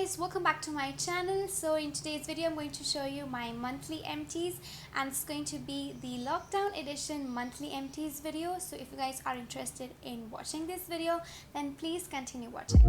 guys, welcome back to my channel. So in today's video I'm going to show you my monthly empties, and it's going to be the lockdown edition monthly empties video. So if you guys are interested in watching this video, then please continue watching.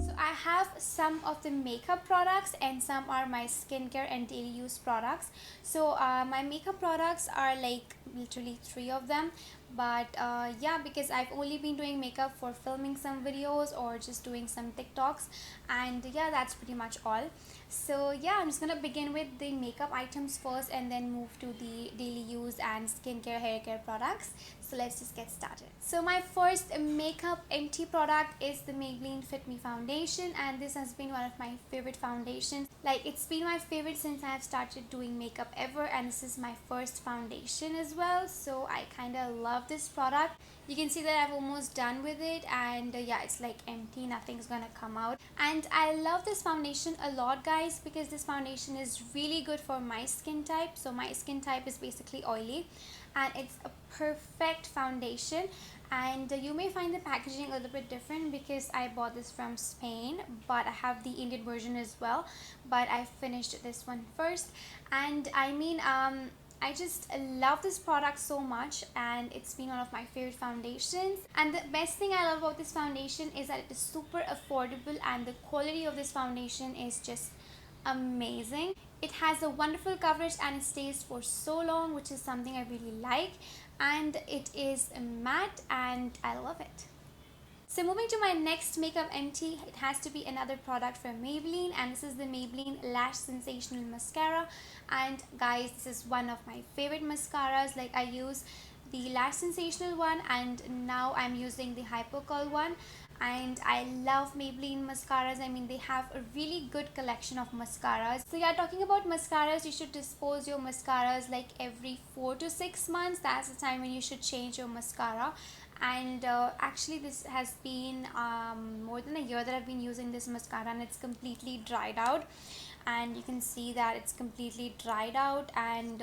So I have some of the makeup products and some are my skincare and daily use products. So my makeup products are like literally three of them, but yeah, because I've only been doing makeup for filming some videos or just doing some TikToks, and yeah, that's pretty much all. So yeah, I'm just gonna begin with the makeup items first and then move to the daily use and skincare hair care products. So let's just get started. So my first makeup empty product is the Maybelline Fit Me foundation, and this has been one of my favorite foundations. Like, it's been my favorite since I have started doing makeup ever, and this is my first foundation as well, so I kind of love this product. You can see that I've almost done with it, and yeah, it's like empty, nothing's gonna come out. And I love this foundation a lot, guys, because this foundation is really good for my skin type. So my skin type is basically oily, and it's a perfect foundation. And you may find the packaging a little bit different because I bought this from Spain, but I have the Indian version as well, but I finished this one first. And I mean, I just love this product so much, and it's been one of my favorite foundations. And the best thing I love about this foundation is that it is super affordable, and the quality of this foundation is just amazing. It has a wonderful coverage and it stays for so long, which is something I really like, and it is matte and I love it. So moving to my next makeup empty, it has to be another product from Maybelline, and this is the Maybelline Lash Sensational Mascara. And guys, this is one of my favorite mascaras. Like, I use the Lash Sensational one, and now I'm using the Hypercurl one, and I love Maybelline mascaras. I mean, they have a really good collection of mascaras. So yeah, talking about mascaras, you should dispose your mascaras like every 4 to 6 months. That's the time when you should change your mascara. And actually this has been more than a year that I've been using this mascara, and it's completely dried out, and you can see that it's completely dried out. And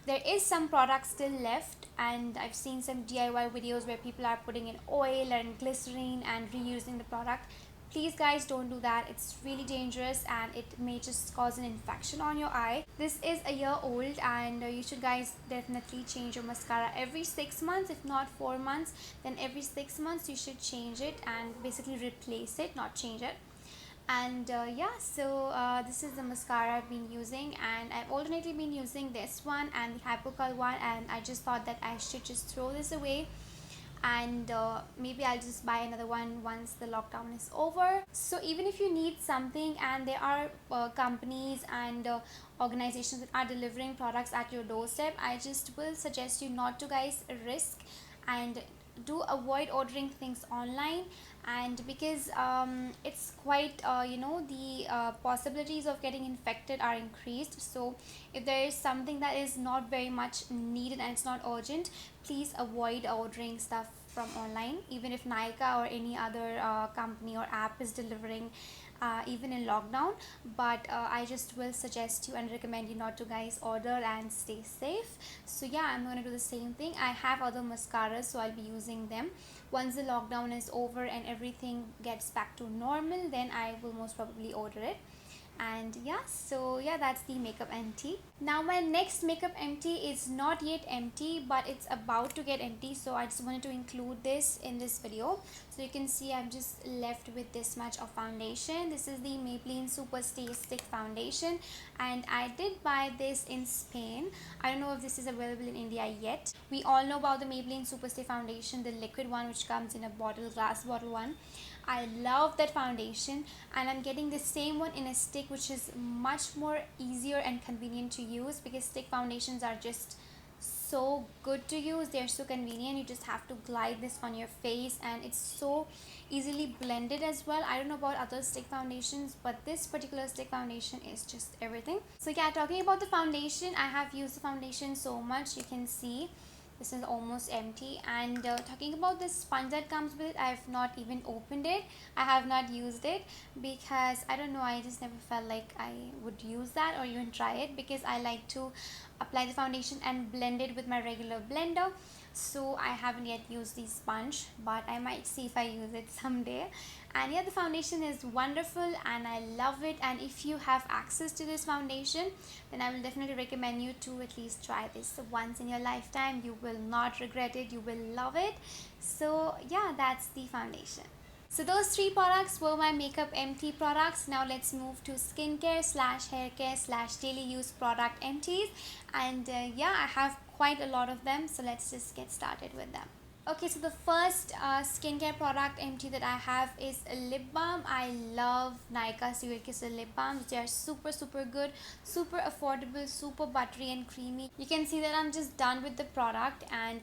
there is some product still left, and I've seen some DIY videos where people are putting in oil and glycerine and reusing the product. Please guys, don't do that. It's really dangerous and it may just cause an infection on your eye. This is a year old, and you should guys definitely change your mascara every 6 months. If not 4 months, then every 6 months you should change it and basically replace it, not change it. And yeah, so this is the mascara I've been using, and I've alternately been using this one and the Hypercurl one, and I just thought that I should just throw this away, and maybe I'll just buy another one once the lockdown is over. So even if you need something and there are companies and organizations that are delivering products at your doorstep, I just will suggest you not to guys risk and do avoid ordering things online. And because it's quite the possibilities of getting infected are increased. So if there is something that is not very much needed and it's not urgent, please avoid ordering stuff from online, even if Nykaa or any other company or app is delivering even in lockdown. But I just will suggest you and recommend you not to guys order and stay safe. So yeah, I'm gonna do the same thing. I have other mascaras, so I'll be using them once the lockdown is over and everything gets back to normal. Then I will most probably order it. And yeah, so yeah, that's the makeup empty. Now my next makeup empty is not yet empty, but it's about to get empty, so I just wanted to include this in this video. So you can see I'm just left with this much of foundation. This is the Maybelline Super Stay Stick foundation, and I did buy this in Spain. I don't know if this is available in India yet. We all know about the Maybelline Super Stay foundation, the liquid one which comes in a bottle, glass bottle one. I love that foundation, and I'm getting the same one in a stick, which is much more easier and convenient to use, because stick foundations are just so good to use. They're so convenient. You just have to glide this on your face, and it's so easily blended as well. I don't know about other stick foundations, but this particular stick foundation is just everything. So yeah, talking about the foundation, I have used the foundation so much. You can see this is almost empty. And talking about this sponge that comes with it, I have not even opened it. I have not used it because I don't know, I just never felt like I would use that or even try it, because I like to apply the foundation and blend it with my regular blender. so I haven't yet used the sponge, but I might see if I use it someday. And yeah, the foundation is wonderful and I love it, and if you have access to this foundation, then I will definitely recommend you to at least try this once in your lifetime. You will not regret it, you will love it. So yeah, that's the foundation. So those three products were my makeup empty products. Now let's move to skincare slash hair care slash daily use product empties. And yeah, I have quite a lot of them, so let's just get started with them. Okay, so the first skincare product empty that I have is a lip balm. I love Nykaa Serial Kisser lip balms. They are super good, super affordable, super buttery and creamy. You can see that I'm just done with the product, and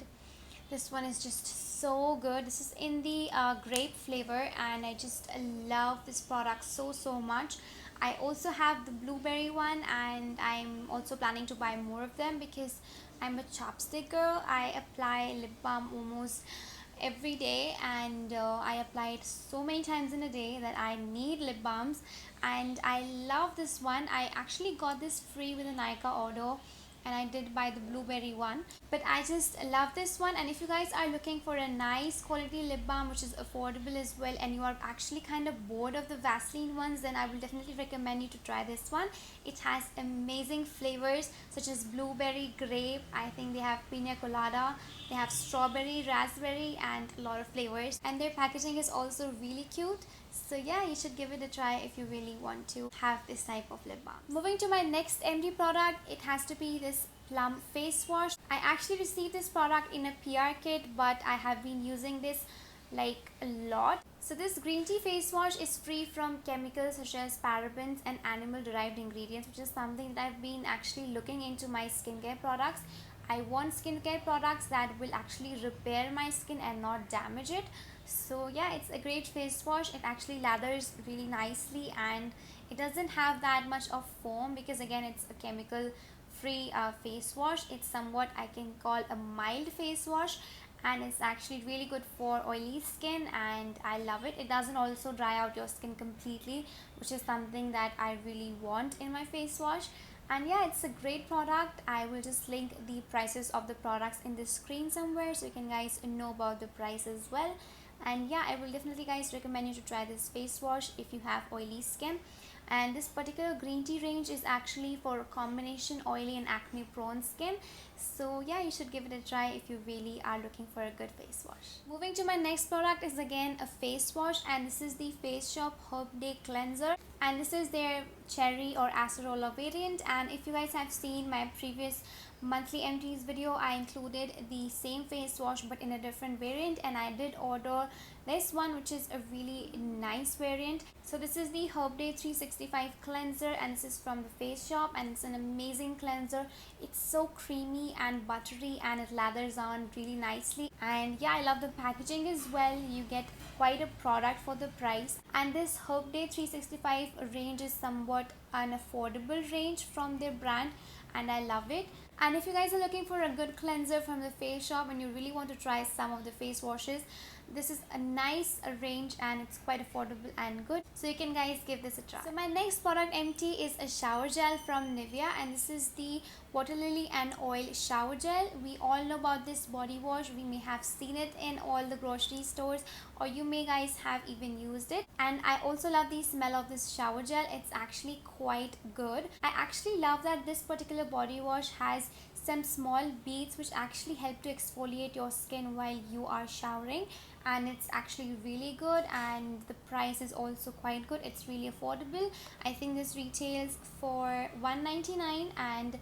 this one is just so good. This is in the grape flavor, and I just love this product so much. I also have the blueberry one, and I'm also planning to buy more of them because I'm a chapstick girl. I apply lip balm almost every day, and I apply it so many times in a day that I need lip balms, and I love this one. I actually got this free with a Nykaa order, and I did buy the blueberry one, but I just love this one. And if you guys are looking for a nice quality lip balm which is affordable as well, and you are actually kind of bored of the Vaseline ones, then I will definitely recommend you to try this one. It has amazing flavors such as blueberry, grape, I think they have pina colada, they have strawberry, raspberry, and a lot of flavors, and their packaging is also really cute. So yeah, you should give it a try if you really want to have this type of lip balm. Moving to my next MD product, it has to be this plum face wash. I actually received this product in a PR kit, but I have been using this like a lot. So this green tea face wash is free from chemicals such as parabens and animal derived ingredients, which is something that I've been actually looking into my skincare products. I want skincare products that will actually repair my skin and not damage it. So yeah, it's a great face wash. It actually lathers really nicely, and it doesn't have that much of foam because again it's a chemical free face wash. It's somewhat I can call a mild face wash, and it's actually really good for oily skin, and I love it. It doesn't also dry out your skin completely, which is something that I really want in my face wash. And yeah, it's a great product. I will just link the prices of the products in the screen somewhere so you can guys know about the price as well. And yeah, I will definitely guys recommend you to try this face wash if you have oily skin. And this particular green tea range is actually for combination oily and acne prone skin. So yeah, you should give it a try if you really are looking for a good face wash. Moving to my next product is again a face wash, and this is the Face Shop Herb Day Cleanser, and this is their cherry or acerola variant. And if you guys have seen my previous monthly empties video, I included the same face wash but in a different variant, and I did order this one, which is a really nice variant. So this is the Herb Day 365 cleanser, and this is from the Face Shop, and it's an amazing cleanser. It's so creamy and buttery, and it lathers on really nicely. And yeah, I love the packaging as well. You get quite a product for the price, and this Herb Day 365 range is somewhat an affordable range from their brand, and I love it. And if you guys are looking for a good cleanser from the Face Shop and you really want to try some of the face washes, this is a nice range, and it's quite affordable and good, so you can guys give this a try. So my next product empty is a shower gel from Nivea, and this is the Water Lily and Oil shower gel. We all know about this body wash. We may have seen it in all the grocery stores, or you may guys have even used it. And I also love the smell of this shower gel. It's actually quite good. I actually love that this particular body wash has some small beads which actually help to exfoliate your skin while you are showering, and it's actually really good, and the price is also quite good. It's really affordable. I think this retails for $1.99, and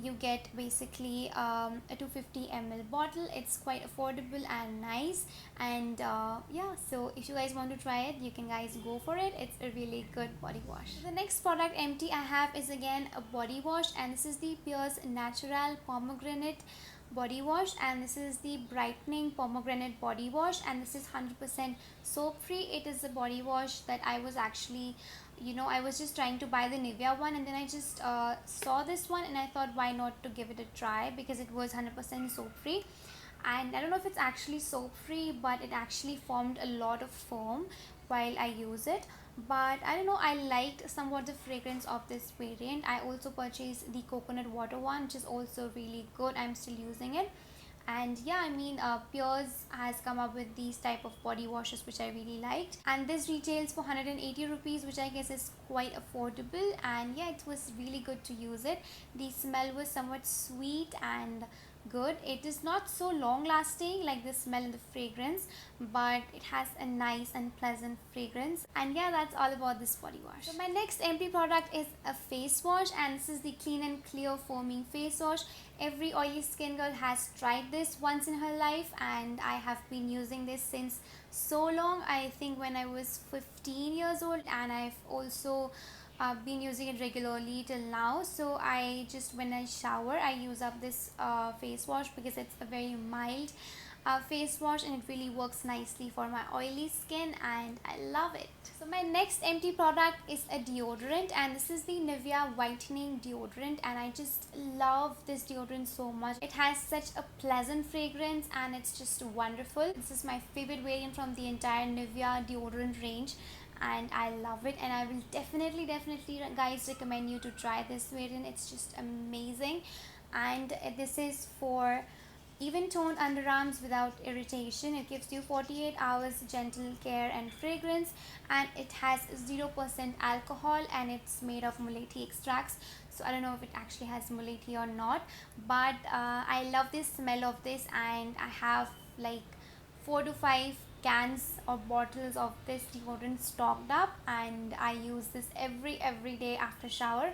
you get basically a 250 ml bottle. It's quite affordable and nice, and yeah, so if you guys want to try it, you can guys go for it. It's a really good body wash. The next product empty I have is again a body wash, and this is the Pierce Natural Pomegranate body wash, and this is the brightening pomegranate body wash, and this is 100% soap free. It is a body wash that I was actually, I was just trying to buy the Nivea one, and then I just saw this one, and I thought why not to give it a try because it was 100% soap free. And I don't know if it's actually soap free, but it actually formed a lot of foam while I use it. But I don't know, I liked somewhat the fragrance of this variant. I also purchased the coconut water one, which is also really good. I'm still using it. And yeah, I mean, Pures has come up with these type of body washes which I really liked, and this retails for 180 rupees, which I guess is quite affordable. And yeah, it was really good to use it. The smell was somewhat sweet and good. It is not so long lasting like the smell and the fragrance, but it has a nice and pleasant fragrance. And yeah, that's all about this body wash. So my next empty product is a face wash, and this is the Clean and Clear foaming face wash. Every oily skin girl has tried this once in her life, and I have been using this since so long. I think when I was 15 years old, and I've also been using it regularly till now. So I just, when I shower, I use up this face wash because it's a very mild face wash, and it really works nicely for my oily skin, and I love it. So my next empty product is a deodorant, and this is the Nivea whitening deodorant, and I just love this deodorant so much. It has such a pleasant fragrance, and it's just wonderful. This is my favorite variant from the entire Nivea deodorant range, and I love it, and I will definitely guys recommend you to try this variant. It's just amazing. And this is for even toned underarms without irritation. It gives you 48 hours gentle care and fragrance, and it has 0% alcohol, and it's made of mulethi extracts. So I don't know if it actually has mulethi or not, but I love the smell of this, and I have like 4 to 5 cans or bottles of this deodorant stocked up, and I use this every day after shower,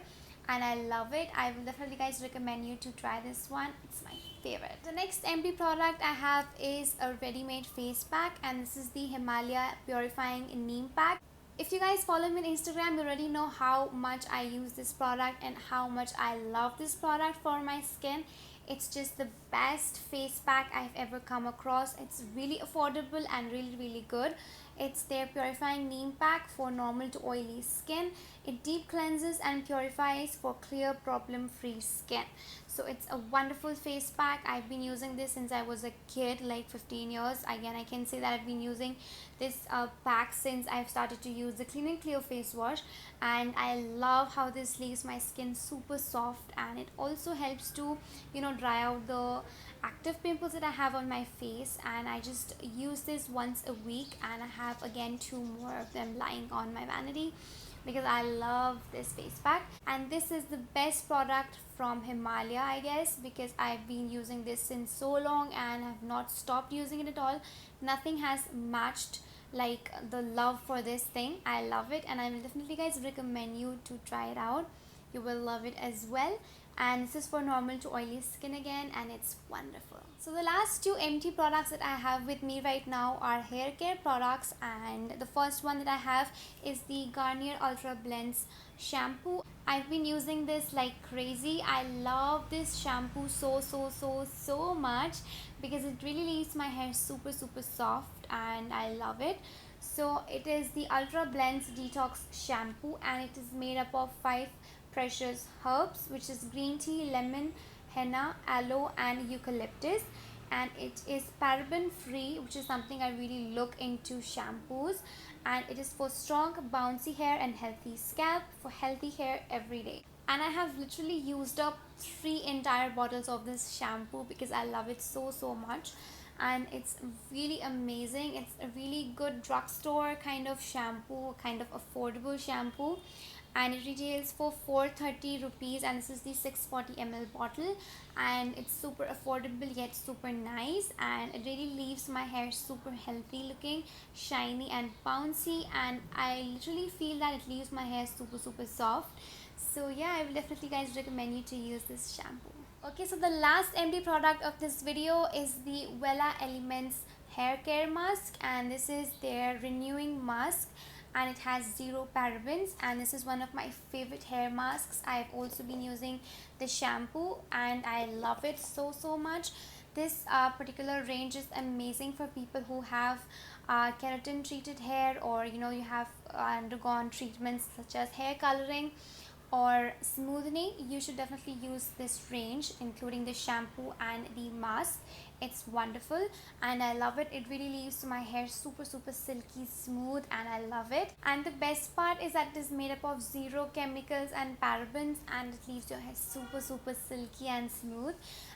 and I love it. I will definitely guys recommend you to try this one. It's my favorite. The next empty product I have is a ready-made face pack, and this is the Himalaya Purifying Neem Pack. If you guys follow me on Instagram, you already know how much I use this product and how much I love this product for my skin. It's just the best face pack I've ever come across. It's really affordable and really good. It's their purifying neem pack for normal to oily skin. It deep cleanses and purifies for clear, problem-free skin. So it's a wonderful face pack. I've been using this since I was a kid, like 15 years. Again, I can say that I've been using this pack since I've started to use the Clean and Clear face wash, and I love how this leaves my skin super soft, and it also helps to, you know, dry out the active pimples that I have on my face. And I just use this once a week, and I have again 2 more of them lying on my vanity because I love this face pack. And this is the best product from Himalaya, I guess, because I've been using this since so long and have not stopped using it at all. Nothing has matched like the love for this thing. I love it, and I will definitely guys recommend you to try it out. You will love it as well. And this is for normal to oily skin again, and it's wonderful. So the last 2 empty products that I have with me right now are hair care products, and the first one that I have is the Garnier Ultra Blends shampoo. I've been using this like crazy. I love this shampoo so much because it really leaves my hair super soft, and I love it. So it is the Ultra Blends Detox Shampoo, and it is made up of 5 precious herbs, which is green tea, lemon, henna, aloe and eucalyptus. And it is paraben free, which is something I really look into shampoos. And it is for strong bouncy hair and healthy scalp, for healthy hair every day. And I have literally used up 3 entire bottles of this shampoo because I love it so much, and it's really amazing. It's a really good drugstore kind of shampoo, kind of affordable shampoo, and it retails for 430 rupees, and this is the 640 ml bottle, and it's super affordable yet super nice, and it really leaves my hair super healthy looking, shiny and bouncy, and I literally feel that it leaves my hair super soft. So yeah, I will definitely guys recommend you to use this shampoo. Okay, so the last empty product of this video is the Wella Elements hair care mask, and this is their renewing mask, and it has 0 parabens, and this is one of my favorite hair masks. I've also been using the shampoo, and I love it so much. This particular range is amazing for people who have keratin treated hair, or you know, you have undergone treatments such as hair coloring or smoothing. You should definitely use this range, including the shampoo and the mask. It's wonderful and I love it. It really leaves my hair super silky smooth and I love it. And the best part is that it is made up of zero chemicals and parabens, and it leaves your hair super silky and smooth.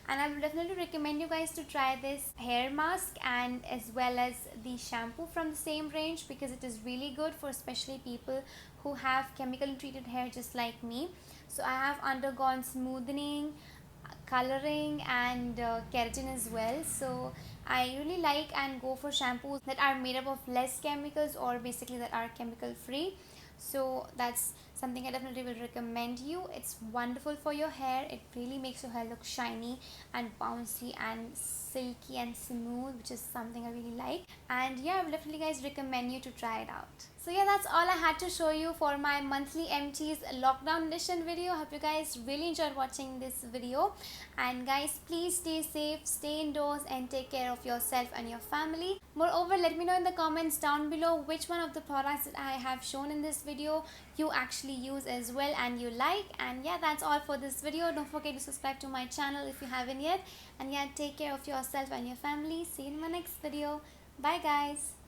And I would definitely recommend you guys to try this hair mask and as well as the shampoo from the same range, because it is really good for especially people who have chemical treated hair just like me. So I have undergone smoothing, coloring and keratin as well. So I really like and go for shampoos that are made up of less chemicals, or basically that are chemical free. So that's something I definitely will recommend you. It's wonderful for your hair. It really makes your hair look shiny and bouncy and silky and smooth, which is something I really like. And yeah, I will definitely guys recommend you to try it out. So yeah, that's all I had to show you for my monthly empties lockdown edition video. Hope you guys really enjoyed watching this video. And guys, please stay safe, stay indoors and take care of yourself and your family. Moreover, let me know in the comments down below which one of the products that I have shown in this video you actually use as well and you like. And yeah, that's all for this video. Don't forget to subscribe to my channel if you haven't yet. And yeah, take care of yourself and your family. See you in my next video. Bye guys.